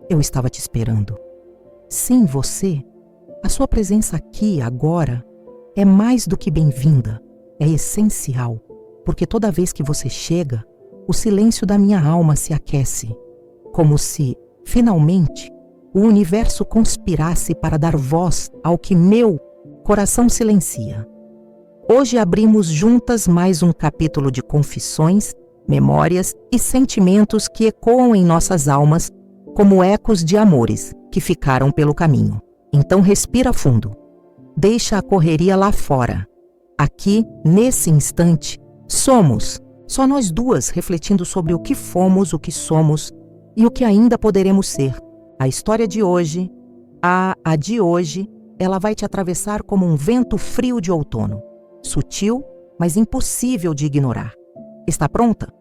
Eu estava te esperando. Sim, você. A sua presença aqui, agora, é mais do que bem-vinda. É essencial, porque toda vez que você chega, o silêncio da minha alma se aquece, como se, finalmente, o universo conspirasse para dar voz ao que meu coração silencia. Hoje abrimos juntas mais um capítulo de confissões, memórias e sentimentos que ecoam em nossas almas como ecos de amores que ficaram pelo caminho. Então respira fundo. Deixa a correria lá fora. Aqui, nesse instante, somos, só nós duas refletindo sobre o que fomos, o que somos e o que ainda poderemos ser. A história de hoje, a de hoje, ela vai te atravessar como um vento frio de outono. Sutil, mas impossível de ignorar. Está pronta?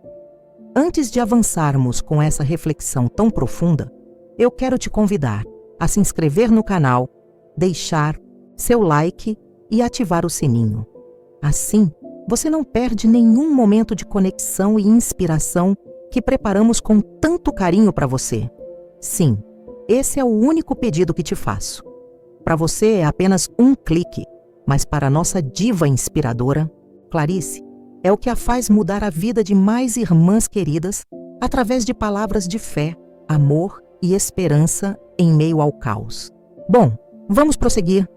Antes de avançarmos com essa reflexão tão profunda, eu quero te convidar a se inscrever no canal, deixar seu like e ativar o sininho. Assim, você não perde nenhum momento de conexão e inspiração que preparamos com tanto carinho para você. Sim, esse é o único pedido que te faço. Para você é apenas um clique, mas para a nossa diva inspiradora, Clarice, é o que a faz mudar a vida de mais irmãs queridas através de palavras de fé, amor e esperança em meio ao caos. Bom, vamos prosseguir.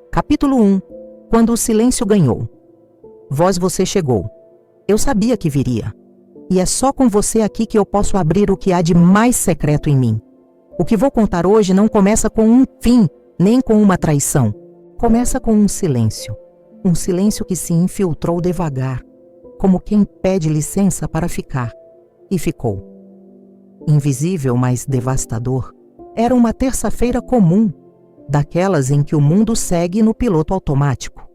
Capítulo 1. Quando o silêncio ganhou. Voz, você chegou. Eu sabia que viria. E é só com você aqui que eu posso abrir o que há de mais secreto em mim. O que vou contar hoje não começa com um fim, nem com uma traição. Começa com um silêncio que se infiltrou devagar, como quem pede licença para ficar, e ficou. Invisível, mas devastador, era uma terça-feira comum, daquelas em que o mundo segue no piloto automático.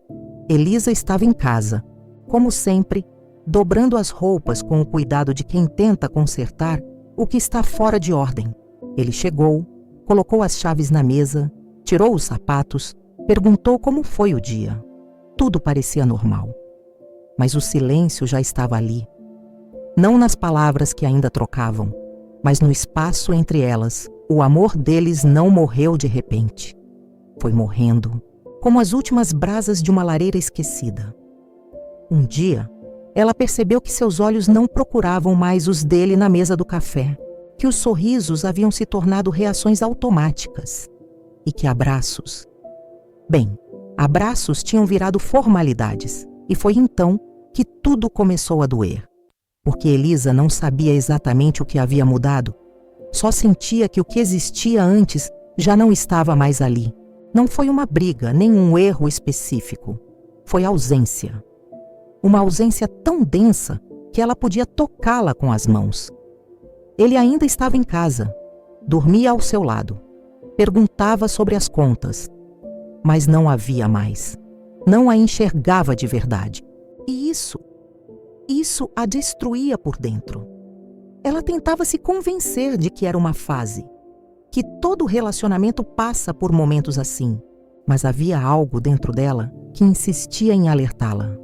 Elisa estava em casa, como sempre, dobrando as roupas com o cuidado de quem tenta consertar o que está fora de ordem. Ele chegou, colocou as chaves na mesa, tirou os sapatos, perguntou como foi o dia. Tudo parecia normal. Mas o silêncio já estava ali. Não nas palavras que ainda trocavam, mas no espaço entre elas. O amor deles não morreu de repente. Foi morrendo, como as últimas brasas de uma lareira esquecida. Um dia, ela percebeu que seus olhos não procuravam mais os dele na mesa do café, que os sorrisos haviam se tornado reações automáticas e que abraços tinham virado formalidades, e foi então que tudo começou a doer. Porque Elisa não sabia exatamente o que havia mudado, só sentia que o que existia antes já não estava mais ali. Não foi uma briga, nem um erro específico. Foi ausência. Uma ausência tão densa que ela podia tocá-la com as mãos. Ele ainda estava em casa, dormia ao seu lado, perguntava sobre as contas, mas não havia mais. Não a enxergava de verdade. E isso a destruía por dentro. Ela tentava se convencer de que era uma fase, que todo relacionamento passa por momentos assim, mas havia algo dentro dela que insistia em alertá-la.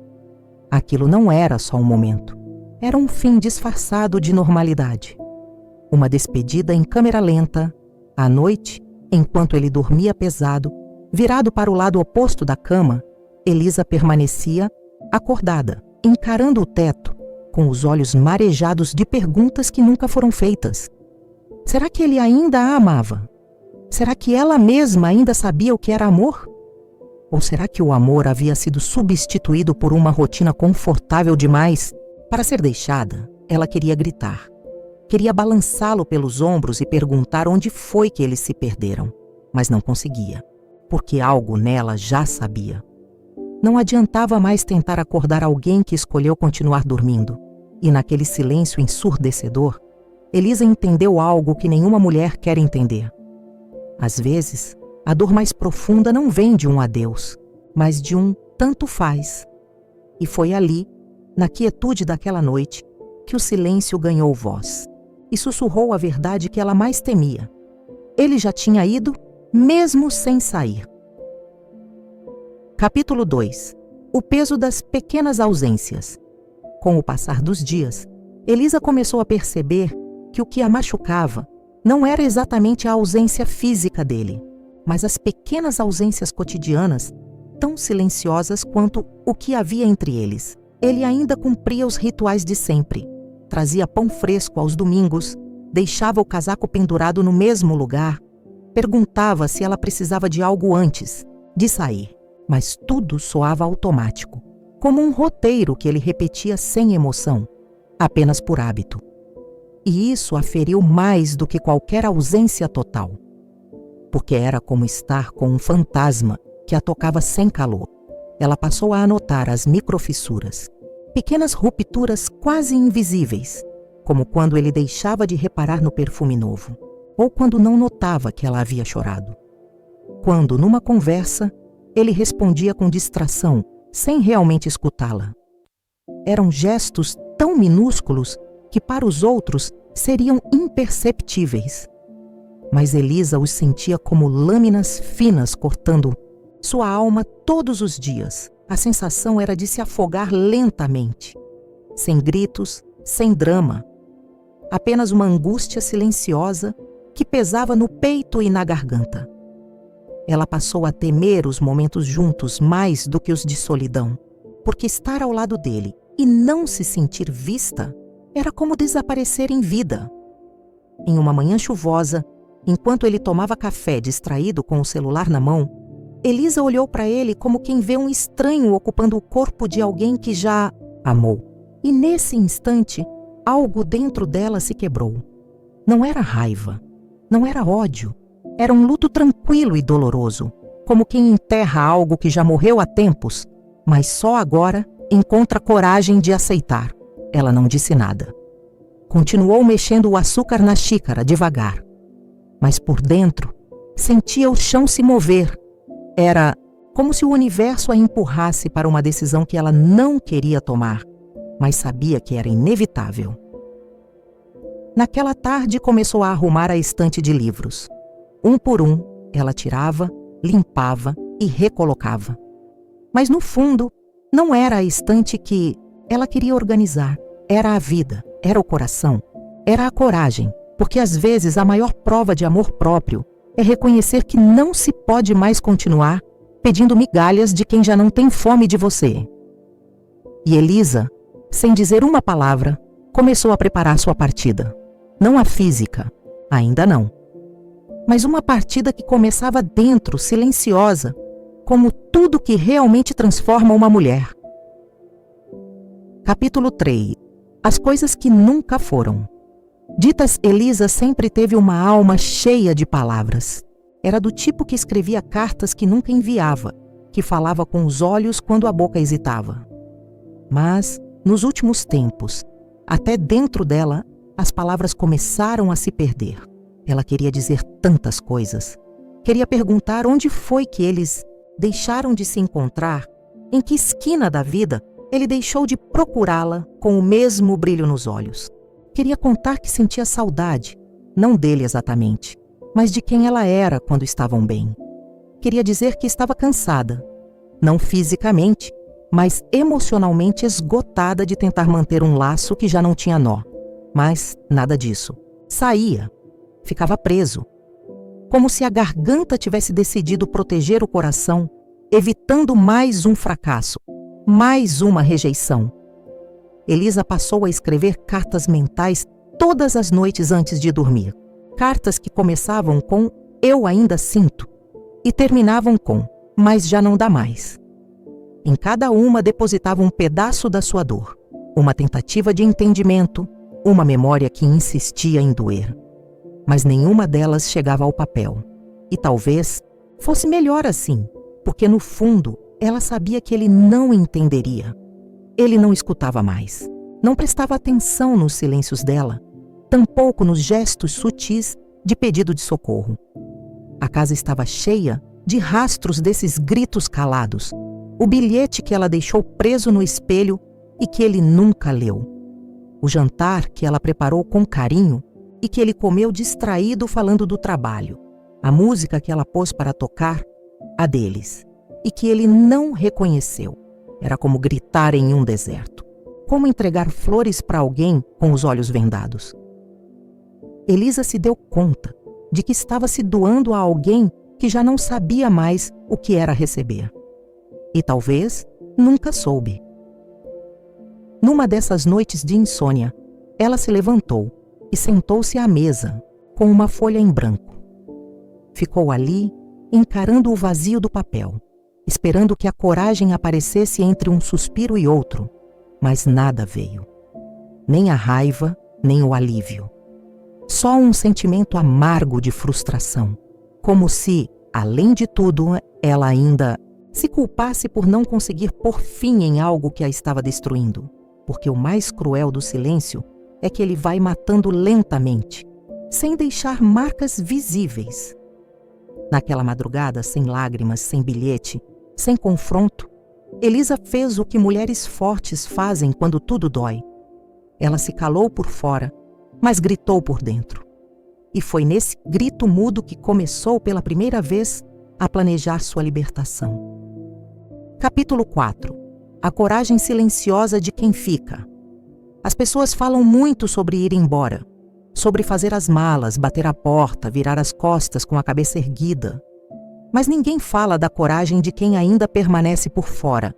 Aquilo não era só um momento, era um fim disfarçado de normalidade. Uma despedida em câmera lenta, à noite, enquanto ele dormia pesado, virado para o lado oposto da cama, Elisa permanecia acordada, encarando o teto, com os olhos marejados de perguntas que nunca foram feitas. Será que ele ainda a amava? Será que ela mesma ainda sabia o que era amor? Ou será que o amor havia sido substituído por uma rotina confortável demais? Para ser deixada, ela queria gritar. Queria balançá-lo pelos ombros e perguntar onde foi que eles se perderam, mas não conseguia, porque algo nela já sabia. Não adiantava mais tentar acordar alguém que escolheu continuar dormindo, e naquele silêncio ensurdecedor, Elisa entendeu algo que nenhuma mulher quer entender. Às vezes, a dor mais profunda não vem de um adeus, mas de um tanto faz. E foi ali, na quietude daquela noite, que o silêncio ganhou voz e sussurrou a verdade que ela mais temia. Ele já tinha ido, mesmo sem sair. Capítulo 2. O peso das pequenas ausências. Com o passar dos dias, Elisa começou a perceber que o que a machucava Não era exatamente a ausência física dele, mas as pequenas ausências cotidianas, tão silenciosas quanto o que havia entre eles. Ele ainda cumpria os rituais de sempre. Trazia pão fresco aos domingos, deixava o casaco pendurado no mesmo lugar, perguntava se ela precisava de algo antes de sair, mas tudo soava automático, como um roteiro que ele repetia sem emoção, apenas por hábito. E isso a feriu mais do que qualquer ausência total, porque era como estar com um fantasma que a tocava sem calor. Ela passou a anotar as microfissuras, pequenas rupturas quase invisíveis, como quando ele deixava de reparar no perfume novo, ou quando não notava que ela havia chorado. Quando, numa conversa, ele respondia com distração, sem realmente escutá-la. Eram gestos tão minúsculos que para os outros seriam imperceptíveis. Mas Elisa os sentia como lâminas finas cortando sua alma todos os dias. A sensação era de se afogar lentamente, sem gritos, sem drama. Apenas uma angústia silenciosa que pesava no peito e na garganta. Ela passou a temer os momentos juntos mais do que os de solidão, porque estar ao lado dele e não se sentir vista era como desaparecer em vida. Em uma manhã chuvosa, enquanto ele tomava café distraído com o celular na mão, Elisa olhou para ele como quem vê um estranho ocupando o corpo de alguém que já amou. E nesse instante, algo dentro dela se quebrou. Não era raiva, não era ódio. Era um luto tranquilo e doloroso, como quem enterra algo que já morreu há tempos, mas só agora encontra coragem de aceitar. Ela não disse nada. Continuou mexendo o açúcar na xícara, devagar. Mas por dentro, sentia o chão se mover. Era como se o universo a empurrasse para uma decisão que ela não queria tomar, mas sabia que era inevitável. Naquela tarde, começou a arrumar a estante de livros. Um por um, ela tirava, limpava e recolocava. Mas no fundo, não era a estante que ela queria organizar. Era a vida, era o coração, era a coragem, porque às vezes a maior prova de amor próprio é reconhecer que não se pode mais continuar pedindo migalhas de quem já não tem fome de você. E Elisa, sem dizer uma palavra, começou a preparar sua partida. Não a física, ainda não. Mas uma partida que começava dentro, silenciosa, como tudo que realmente transforma uma mulher. Capítulo 3. As coisas que nunca foram. Ditas, Elisa sempre teve uma alma cheia de palavras. Era do tipo que escrevia cartas que nunca enviava, que falava com os olhos quando a boca hesitava. Mas, nos últimos tempos, até dentro dela, as palavras começaram a se perder. Ela queria dizer tantas coisas. Queria perguntar onde foi que eles deixaram de se encontrar, em que esquina da vida ele deixou de procurá-la com o mesmo brilho nos olhos. Queria contar que sentia saudade, não dele exatamente, mas de quem ela era quando estavam bem. Queria dizer que estava cansada, não fisicamente, mas emocionalmente esgotada de tentar manter um laço que já não tinha nó. Mas nada disso. Saía. Ficava preso, como se a garganta tivesse decidido proteger o coração, evitando mais um fracasso, mais uma rejeição. Elisa passou a escrever cartas mentais todas as noites antes de dormir. Cartas que começavam com "eu ainda sinto" e terminavam com "mas já não dá mais". Em cada uma depositava um pedaço da sua dor, uma tentativa de entendimento, uma memória que insistia em doer. Mas nenhuma delas chegava ao papel. E talvez fosse melhor assim, porque no fundo ela sabia que ele não entenderia. Ele não escutava mais. Não prestava atenção nos silêncios dela, tampouco nos gestos sutis de pedido de socorro. A casa estava cheia de rastros desses gritos calados, o bilhete que ela deixou preso no espelho e que ele nunca leu. O jantar que ela preparou com carinho e que ele comeu distraído falando do trabalho. A música que ela pôs para tocar, a deles, e que ele não reconheceu. Era como gritar em um deserto. Como entregar flores para alguém com os olhos vendados. Elisa se deu conta de que estava se doando a alguém que já não sabia mais o que era receber. E talvez nunca soube. Numa dessas noites de insônia, ela se levantou e sentou-se à mesa, com uma folha em branco. Ficou ali, encarando o vazio do papel, esperando que a coragem aparecesse entre um suspiro e outro, mas nada veio. Nem a raiva, nem o alívio. Só um sentimento amargo de frustração, como se, além de tudo, ela ainda se culpasse por não conseguir pôr fim em algo que a estava destruindo, porque o mais cruel do silêncio é que ele vai matando lentamente, sem deixar marcas visíveis. Naquela madrugada, sem lágrimas, sem bilhete, sem confronto, Elisa fez o que mulheres fortes fazem quando tudo dói. Ela se calou por fora, mas gritou por dentro. E foi nesse grito mudo que começou pela primeira vez a planejar sua libertação. Capítulo 4. A coragem silenciosa de quem fica. As pessoas falam muito sobre ir embora, sobre fazer as malas, bater a porta, virar as costas com a cabeça erguida. Mas ninguém fala da coragem de quem ainda permanece por fora,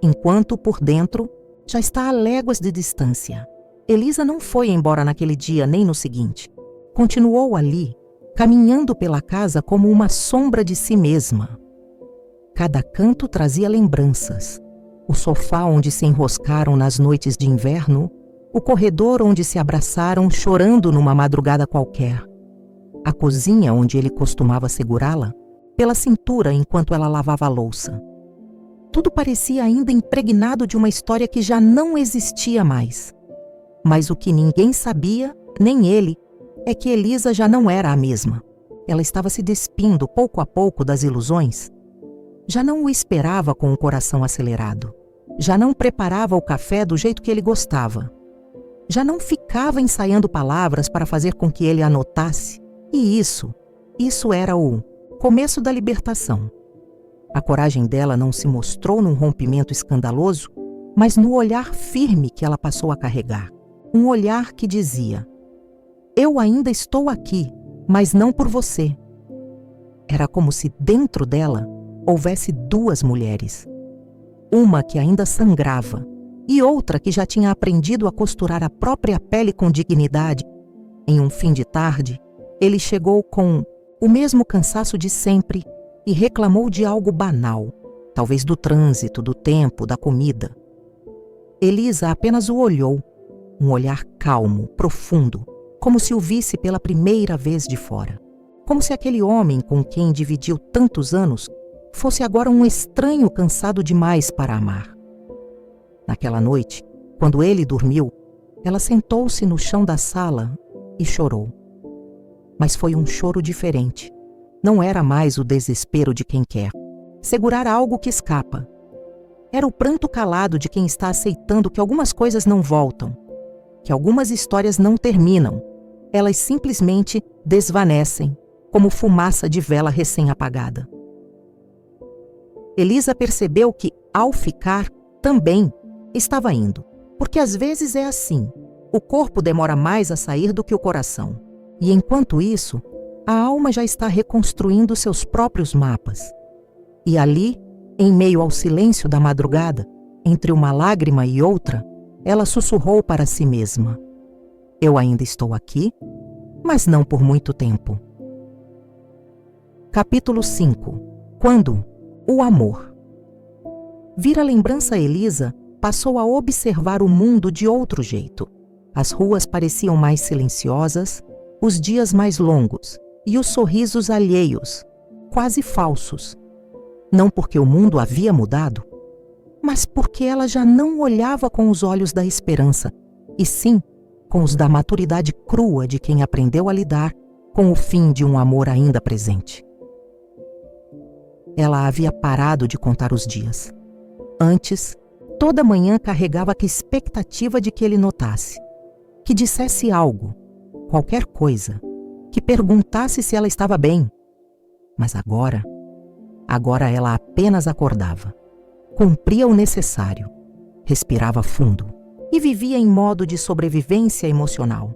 enquanto por dentro já está a léguas de distância. Elisa não foi embora naquele dia nem no seguinte. Continuou ali, caminhando pela casa como uma sombra de si mesma. Cada canto trazia lembranças. O sofá onde se enroscaram nas noites de inverno, o corredor onde se abraçaram chorando numa madrugada qualquer, a cozinha onde ele costumava segurá-la pela cintura enquanto ela lavava a louça. Tudo parecia ainda impregnado de uma história que já não existia mais. Mas o que ninguém sabia, nem ele, é que Elisa já não era a mesma. Ela estava se despindo pouco a pouco das ilusões. Já não o esperava com o coração acelerado. Já não preparava o café do jeito que ele gostava. Já não ficava ensaiando palavras para fazer com que ele anotasse. E isso era o começo da libertação. A coragem dela não se mostrou num rompimento escandaloso, mas no olhar firme que ela passou a carregar. Um olhar que dizia: eu ainda estou aqui, mas não por você. Era como se dentro dela houvesse duas mulheres. Uma que ainda sangrava e outra que já tinha aprendido a costurar a própria pele com dignidade. Em um fim de tarde, ele chegou com o mesmo cansaço de sempre e reclamou de algo banal, talvez do trânsito, do tempo, da comida. Elisa apenas o olhou, um olhar calmo, profundo, como se o visse pela primeira vez de fora. Como se aquele homem com quem dividiu tantos anos fosse agora um estranho cansado demais para amar. Naquela noite, quando ele dormiu, ela sentou-se no chão da sala e chorou. Mas foi um choro diferente. Não era mais o desespero de quem quer segurar algo que escapa. Era o pranto calado de quem está aceitando que algumas coisas não voltam, que algumas histórias não terminam. Elas simplesmente desvanecem, como fumaça de vela recém-apagada. Elisa percebeu que, ao ficar, também estava indo. Porque às vezes é assim. O corpo demora mais a sair do que o coração. E enquanto isso, a alma já está reconstruindo seus próprios mapas. E ali, em meio ao silêncio da madrugada, entre uma lágrima e outra, ela sussurrou para si mesma: eu ainda estou aqui, mas não por muito tempo. Capítulo 5. Quando? O amor. Vir a lembrança Elisa passou a observar o mundo de outro jeito. As ruas pareciam mais silenciosas, os dias mais longos e os sorrisos alheios, quase falsos. Não porque o mundo havia mudado, mas porque ela já não olhava com os olhos da esperança, e sim com os da maturidade crua de quem aprendeu a lidar com o fim de um amor ainda presente. Ela havia parado de contar os dias. Antes, toda manhã carregava a expectativa de que ele notasse, que dissesse algo, qualquer coisa, que perguntasse se ela estava bem. Mas agora ela apenas acordava, cumpria o necessário, respirava fundo e vivia em modo de sobrevivência emocional.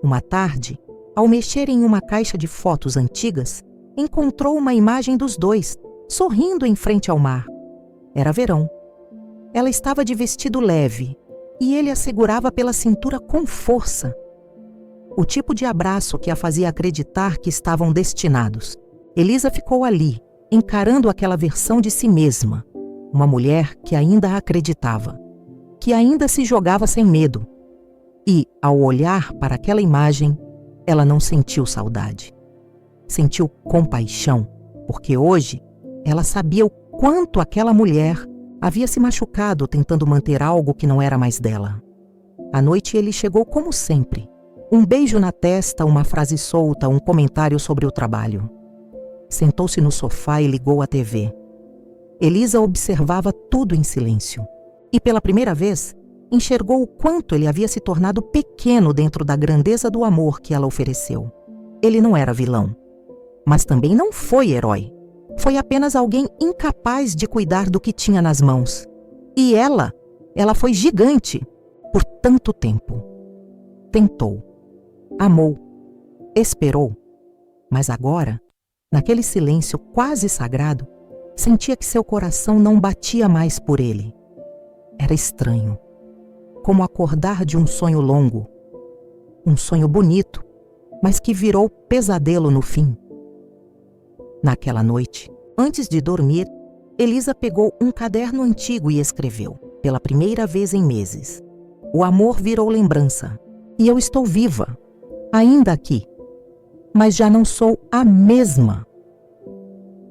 Uma tarde, Ao mexer em uma caixa de fotos antigas, encontrou uma imagem dos dois, sorrindo em frente ao mar. Era verão. Ela estava de vestido leve e ele a segurava pela cintura com força. O tipo de abraço que a fazia acreditar que estavam destinados. Elisa ficou ali, encarando aquela versão de si mesma, uma mulher que ainda acreditava, que ainda se jogava sem medo. E, ao olhar para aquela imagem, ela não sentiu saudade. Sentiu compaixão, porque hoje ela sabia o quanto aquela mulher havia se machucado tentando manter algo que não era mais dela. À noite ele chegou como sempre. Um beijo na testa, uma frase solta, um comentário sobre o trabalho. Sentou-se no sofá e ligou a TV. Elisa observava tudo em silêncio. E pela primeira vez, enxergou o quanto ele havia se tornado pequeno dentro da grandeza do amor que ela ofereceu. Ele não era vilão, mas também não foi herói. Foi apenas alguém incapaz de cuidar do que tinha nas mãos. E ela foi gigante por tanto tempo. Tentou, amou, esperou, mas agora, naquele silêncio quase sagrado, sentia que seu coração não batia mais por ele. Era estranho, como acordar de um sonho longo, um sonho bonito, mas que virou pesadelo no fim. Naquela noite, antes de dormir, Elisa pegou um caderno antigo e escreveu, pela primeira vez em meses: "O amor virou lembrança, e eu estou viva, ainda aqui, mas já não sou a mesma."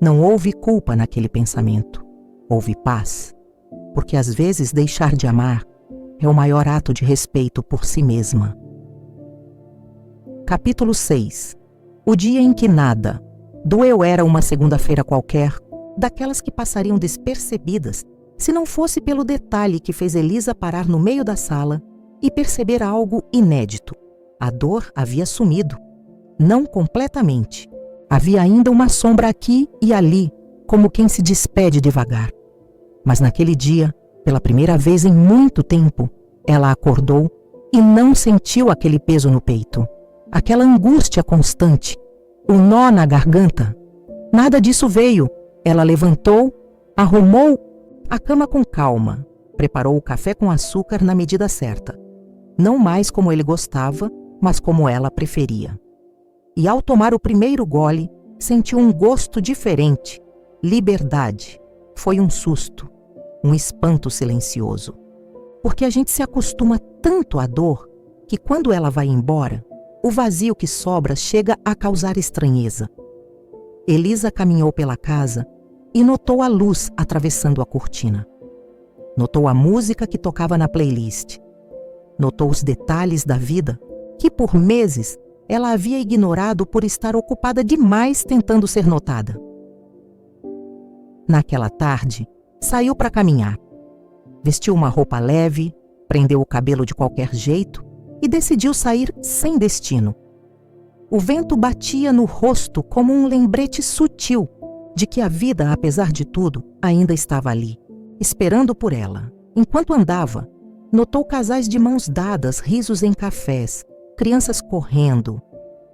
Não houve culpa naquele pensamento, houve paz, porque às vezes deixar de amar é o maior ato de respeito por si mesma. Capítulo 6. O dia em que nada. Doeu era uma segunda-feira qualquer, daquelas que passariam despercebidas, se não fosse pelo detalhe que fez Elisa parar no meio da sala e perceber algo inédito. A dor havia sumido. Não completamente. Havia ainda uma sombra aqui e ali, como quem se despede devagar. Mas naquele dia, pela primeira vez em muito tempo, ela acordou e não sentiu aquele peso no peito, aquela angústia constante, o nó na garganta. Nada disso veio. Ela levantou, arrumou a cama com calma, preparou o café com açúcar na medida certa. Não mais como ele gostava, mas como ela preferia. E ao tomar o primeiro gole, sentiu um gosto diferente. Liberdade. Foi um susto, um espanto silencioso. Porque a gente se acostuma tanto à dor que quando ela vai embora, o vazio que sobra chega a causar estranheza. Elisa caminhou pela casa e notou a luz atravessando a cortina. Notou a música que tocava na playlist. Notou os detalhes da vida que por meses ela havia ignorado por estar ocupada demais tentando ser notada. Naquela tarde, saiu para caminhar. Vestiu uma roupa leve, prendeu o cabelo de qualquer jeito e decidiu sair sem destino. O vento batia no rosto como um lembrete sutil de que a vida, apesar de tudo, ainda estava ali, esperando por ela. Enquanto andava, notou casais de mãos dadas, risos em cafés, crianças correndo,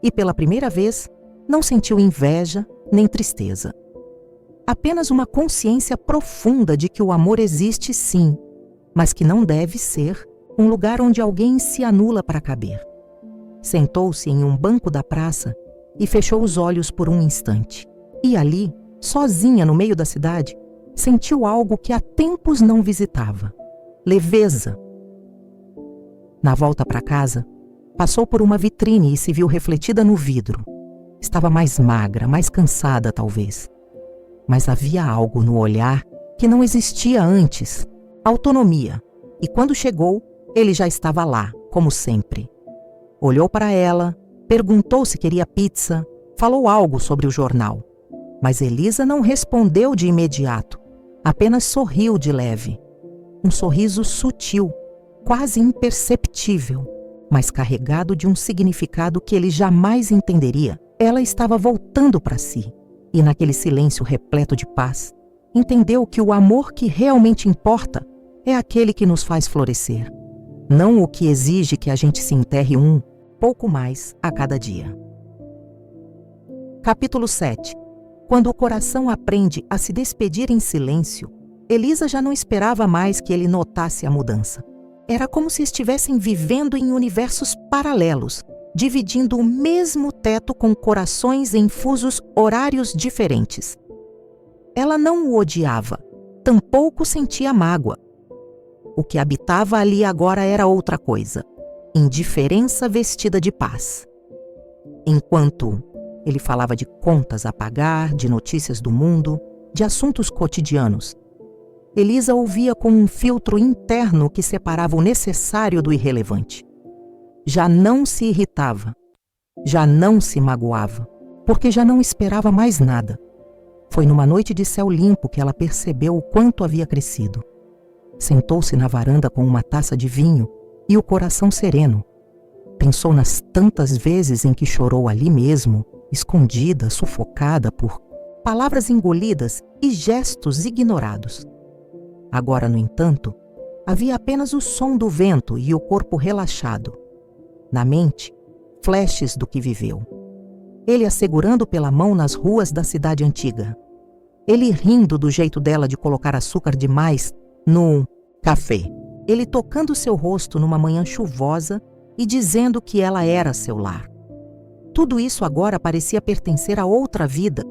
e pela primeira vez não sentiu inveja nem tristeza. Apenas uma consciência profunda de que o amor existe sim, mas que não deve ser um lugar onde alguém se anula para caber. Sentou-se em um banco da praça e fechou os olhos por um instante. E ali, sozinha no meio da cidade, sentiu algo que há tempos não visitava: leveza. Na volta para casa, passou por uma vitrine e se viu refletida no vidro. Estava mais magra, mais cansada talvez. Mas havia algo no olhar que não existia antes: autonomia. E quando chegou, ele já estava lá, como sempre. Olhou para ela, perguntou se queria pizza, falou algo sobre o jornal. Mas Elisa não respondeu de imediato, apenas sorriu de leve. Um sorriso sutil, quase imperceptível, mas carregado de um significado que ele jamais entenderia. Ela estava voltando para si, e naquele silêncio repleto de paz, entendeu que o amor que realmente importa é aquele que nos faz florescer, não o que exige que a gente se enterre pouco mais a cada dia. Capítulo 7. Quando o coração aprende a se despedir em silêncio, Elisa já não esperava mais que ele notasse a mudança. Era como se estivessem vivendo em universos paralelos, dividindo o mesmo teto com corações em fusos horários diferentes. Ela não o odiava, tampouco sentia mágoa. O que habitava ali agora era outra coisa, indiferença vestida de paz. Enquanto ele falava de contas a pagar, de notícias do mundo, de assuntos cotidianos, Elisa ouvia com um filtro interno que separava o necessário do irrelevante. Já não se irritava, já não se magoava, porque já não esperava mais nada. Foi numa noite de céu limpo que ela percebeu o quanto havia crescido. Sentou-se na varanda com uma taça de vinho e o coração sereno. Pensou nas tantas vezes em que chorou ali mesmo, escondida, sufocada por palavras engolidas e gestos ignorados. Agora, no entanto, havia apenas o som do vento e o corpo relaxado. Na mente, flashes do que viveu. Ele a segurando pela mão nas ruas da cidade antiga. Ele rindo do jeito dela de colocar açúcar demais no café. Ele tocando seu rosto numa manhã chuvosa e dizendo que ela era seu lar. Tudo isso agora parecia pertencer a outra vida.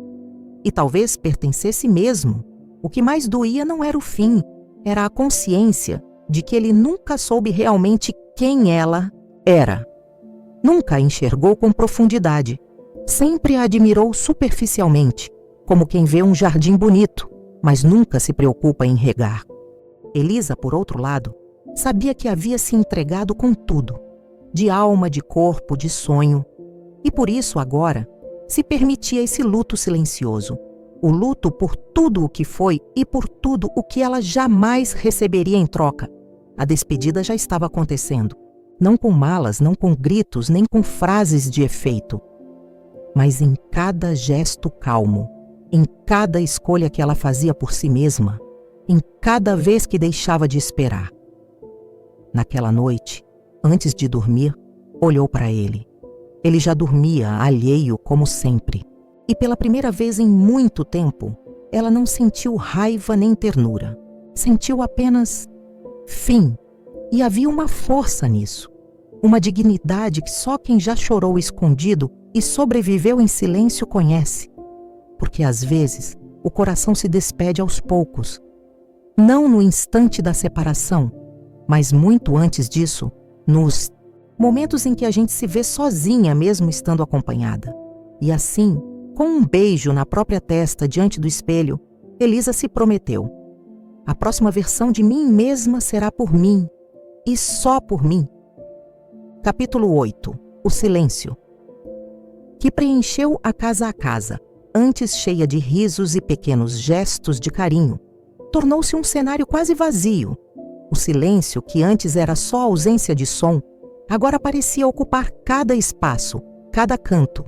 E talvez pertencesse mesmo. O que mais doía não era o fim, era a consciência de que ele nunca soube realmente quem ela era. Nunca a enxergou com profundidade. Sempre a admirou superficialmente, como quem vê um jardim bonito, mas nunca se preocupa em regar. Elisa, por outro lado, sabia que havia se entregado com tudo, de alma, de corpo, de sonho, e por isso agora se permitia esse luto silencioso, o luto por tudo o que foi e por tudo o que ela jamais receberia em troca. A despedida já estava acontecendo, não com malas, não com gritos, nem com frases de efeito, mas em cada gesto calmo, em cada escolha que ela fazia por si mesma, em cada vez que deixava de esperar. Naquela noite, antes de dormir, olhou para ele. Ele já dormia, alheio como sempre. E pela primeira vez em muito tempo, ela não sentiu raiva nem ternura. Sentiu apenas fim. E havia uma força nisso. Uma dignidade que só quem já chorou escondido e sobreviveu em silêncio conhece. Porque às vezes o coração se despede aos poucos. Não no instante da separação, mas muito antes disso, nos momentos em que a gente se vê sozinha mesmo estando acompanhada. E assim, com um beijo na própria testa diante do espelho, Elisa se prometeu: a próxima versão de mim mesma será por mim, e só por mim. Capítulo 8. O silêncio. Que preencheu a casa, antes cheia de risos e pequenos gestos de carinho, tornou-se um cenário quase vazio. O silêncio, que antes era só ausência de som, agora parecia ocupar cada espaço, cada canto.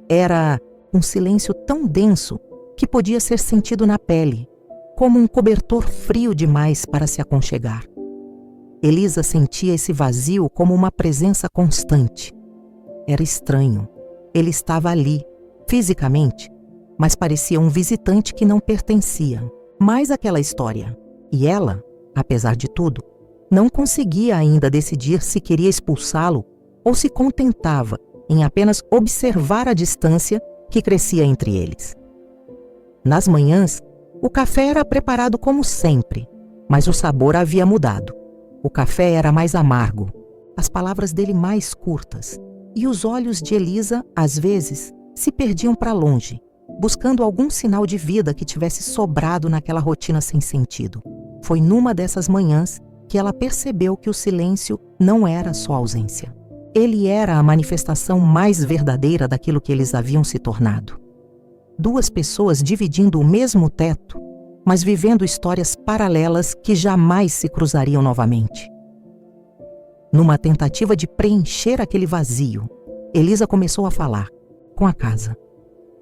Era um silêncio tão denso que podia ser sentido na pele, como um cobertor frio demais para se aconchegar. Elisa sentia esse vazio como uma presença constante. Era estranho. Ele estava ali, fisicamente, mas parecia um visitante que não pertencia. Mais àquela história. E ela, apesar de tudo, não conseguia ainda decidir se queria expulsá-lo ou se contentava em apenas observar a distância que crescia entre eles. Nas manhãs, o café era preparado como sempre, mas o sabor havia mudado. O café era mais amargo, as palavras dele mais curtas, e os olhos de Elisa, às vezes, se perdiam para longe, buscando algum sinal de vida que tivesse sobrado naquela rotina sem sentido. Foi numa dessas manhãs que ela percebeu que o silêncio não era só ausência. Ele era a manifestação mais verdadeira daquilo que eles haviam se tornado. Duas pessoas dividindo o mesmo teto, mas vivendo histórias paralelas que jamais se cruzariam novamente. Numa tentativa de preencher aquele vazio, Elisa começou a falar, com a casa.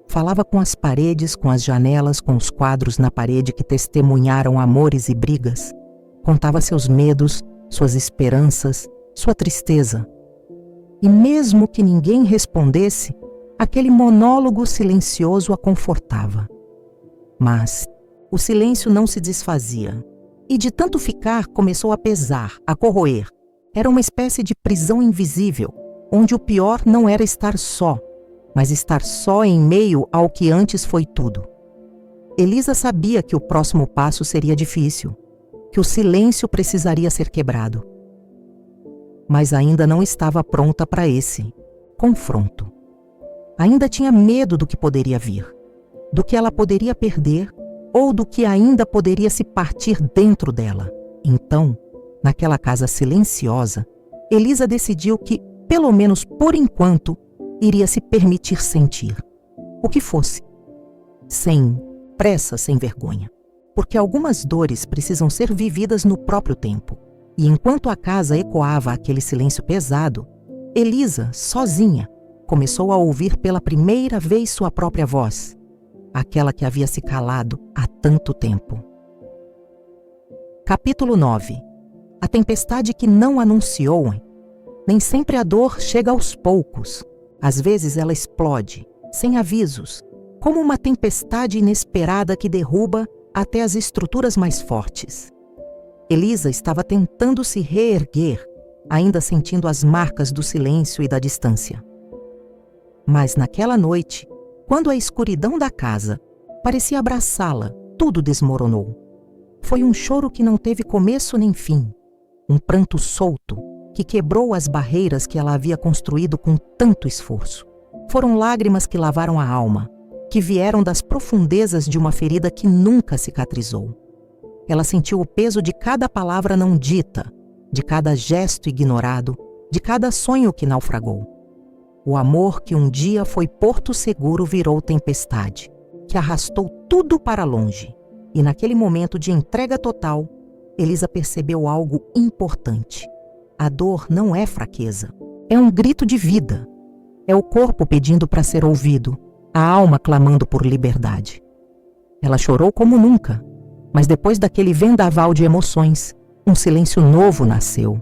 Falava com as paredes, com as janelas, com os quadros na parede que testemunharam amores e brigas. Contava seus medos, suas esperanças, sua tristeza. E mesmo que ninguém respondesse, Aquele monólogo silencioso a confortava. Mas o silêncio não se desfazia, e de tanto ficar começou a pesar, a corroer. Era uma espécie de prisão invisível, onde o pior não era estar só, mas estar só em meio ao que antes foi tudo. Elisa sabia que o próximo passo seria difícil, que o silêncio precisaria ser quebrado. Mas ainda não estava pronta para esse confronto. Ainda tinha medo do que poderia vir, do que ela poderia perder ou do que ainda poderia se partir dentro dela. Então, naquela casa silenciosa, Elisa decidiu que, pelo menos por enquanto, iria se permitir sentir. O que fosse. Sem pressa, sem vergonha. Porque algumas dores precisam ser vividas no próprio tempo. E enquanto a casa ecoava aquele silêncio pesado, Elisa, sozinha, começou a ouvir pela primeira vez sua própria voz, aquela que havia se calado há tanto tempo. Capítulo 9. A tempestade que não anunciou. Nem sempre a dor chega aos poucos. Às vezes ela explode, sem avisos, como uma tempestade inesperada que derruba até as estruturas mais fortes. Elisa estava tentando se reerguer, ainda sentindo as marcas do silêncio e da distância. Mas naquela noite, quando a escuridão da casa parecia abraçá-la, tudo desmoronou. Foi um choro que não teve começo nem fim, um pranto solto que quebrou as barreiras que ela havia construído com tanto esforço. Foram lágrimas que lavaram a alma, que vieram das profundezas de uma ferida que nunca cicatrizou. Ela sentiu o peso de cada palavra não dita, de cada gesto ignorado, de cada sonho que naufragou. O amor que um dia foi porto seguro virou tempestade, que arrastou tudo para longe. E naquele momento de entrega total, Elisa percebeu algo importante. A dor não é fraqueza, é um grito de vida. É o corpo pedindo para ser ouvido, a alma clamando por liberdade. Ela chorou como nunca, mas depois daquele vendaval de emoções, um silêncio novo nasceu.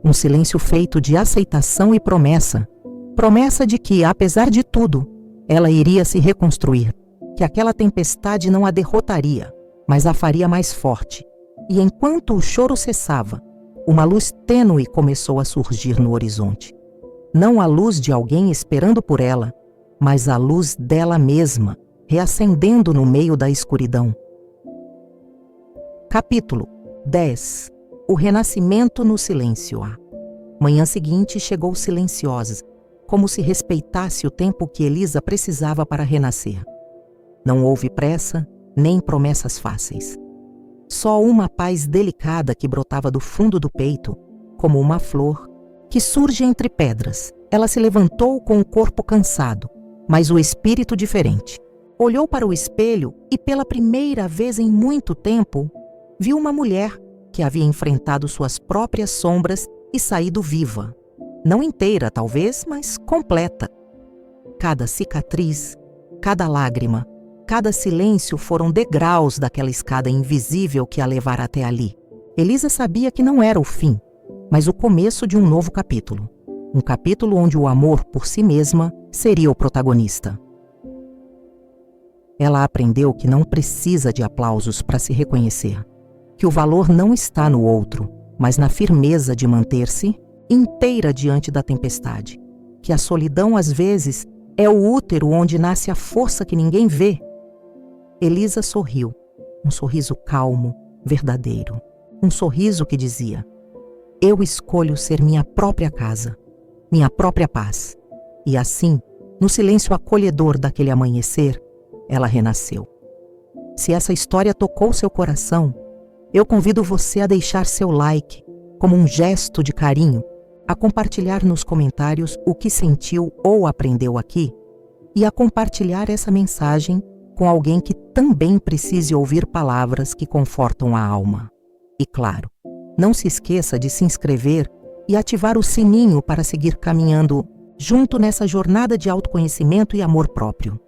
Um silêncio feito de aceitação e promessa. Promessa de que, apesar de tudo, ela iria se reconstruir, que aquela tempestade não a derrotaria, mas a faria mais forte. E enquanto o choro cessava, uma luz tênue começou a surgir no horizonte. Não a luz de alguém esperando por ela, mas a luz dela mesma, reacendendo no meio da escuridão. Capítulo 10. O renascimento no silêncio. Manhã seguinte chegou silenciosa, como se respeitasse o tempo que Elisa precisava para renascer. Não houve pressa, nem promessas fáceis. Só uma paz delicada que brotava do fundo do peito, como uma flor, que surge entre pedras. Ela se levantou com o corpo cansado, mas o espírito diferente. Olhou para o espelho e, pela primeira vez em muito tempo, viu uma mulher que havia enfrentado suas próprias sombras e saído viva. Não inteira, talvez, mas completa. Cada cicatriz, cada lágrima, cada silêncio foram degraus daquela escada invisível que a levara até ali. Elisa sabia que não era o fim, mas o começo de um novo capítulo. Um capítulo onde o amor por si mesma seria o protagonista. Ela aprendeu que não precisa de aplausos para se reconhecer, que o valor não está no outro, mas na firmeza de manter-se inteira diante da tempestade, que a solidão às vezes é o útero onde nasce a força que ninguém vê. Elisa sorriu, um sorriso calmo, verdadeiro, um sorriso que dizia: eu escolho ser minha própria casa, minha própria paz. E assim, no silêncio acolhedor daquele amanhecer, ela renasceu. Se essa história tocou seu coração, eu convido você a deixar seu like, como um gesto de carinho, a compartilhar nos comentários o que sentiu ou aprendeu aqui e a compartilhar essa mensagem com alguém que também precise ouvir palavras que confortam a alma. E claro, não se esqueça de se inscrever e ativar o sininho para seguir caminhando junto nessa jornada de autoconhecimento e amor próprio.